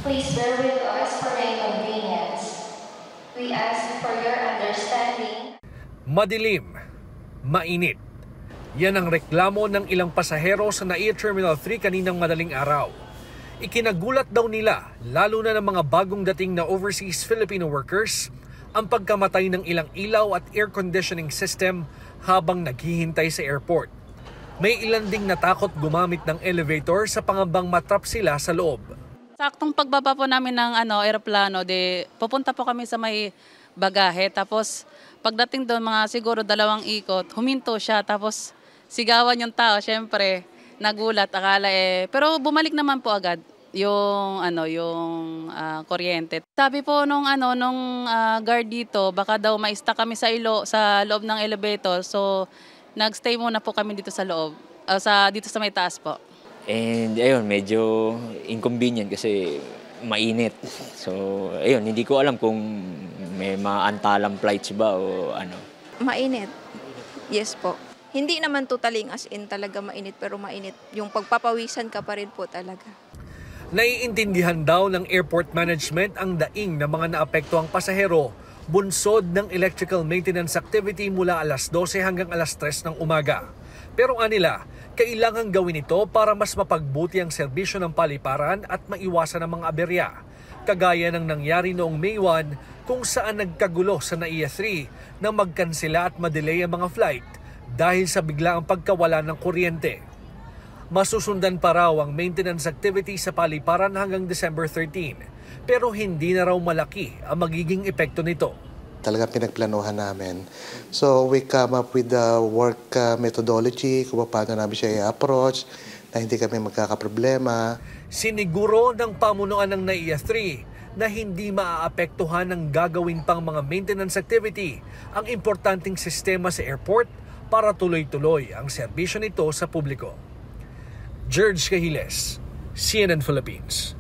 Please bear with us for the inconvenience. We ask for your understanding. Madilim, mainit. Yan ang reklamo ng ilang pasahero sa NAIA Terminal 3 kaninang madaling araw. Ikinagulat daw nila, lalo na ng mga bagong dating na overseas Filipino workers, ang pagkamatay ng ilang ilaw at air conditioning system habang naghihintay sa airport. May ilan ding natakot gumamit ng elevator sa pangambang matrap sila sa loob. Saktong pagbaba po namin ng eroplano, pupunta po kami sa may bagahe. Tapos pagdating doon, mga siguro 2 ikot, huminto siya. Tapos sigawan yung tao, syempre, nagulat, akala pero bumalik naman po agad yung kuryente. Sabi po nung guard dito, baka daw ma-stuck kami sa loob ng elevator. So nagstay muna po kami dito sa loob, dito sa may taas po. And ayun, medyo inconvenient kasi mainit. So ayun, hindi ko alam kung may maantalang flights ba o ano. Mainit. Yes po. Hindi naman totally as in talaga mainit, pero mainit. Yung pagpapawisan ka pa rin po talaga. Naiintindihan daw ng airport management ang daing ng mga naapektuhang pasahero, bunsod ng electrical maintenance activity mula alas 12 hanggang alas 3 ng umaga. Pero anila, kailangan gawin ito para mas mapagbuti ang serbisyo ng paliparan at maiwasan ang mga aberya. Kagaya ng nangyari noong May 1 kung saan nagkagulo sa NAIA 3 na magkansela at madelay ang mga flight dahil sa biglaang pagkawala ng kuryente. Masusundan pa raw ang maintenance activity sa paliparan hanggang December 13, pero hindi na raw malaki ang magiging epekto nito. Talagang pinagplanuhan namin. So we come up with the work methodology, kung paano namin siya i-approach, na hindi kami magkakaproblema. Siniguro ng pamunuan ng NAIA 3 na hindi maaapektuhan ng gagawin pang mga maintenance activity ang importanteng sistema sa airport para tuloy-tuloy ang serbisyo nito sa publiko. George Cahiles, CNN Philippines.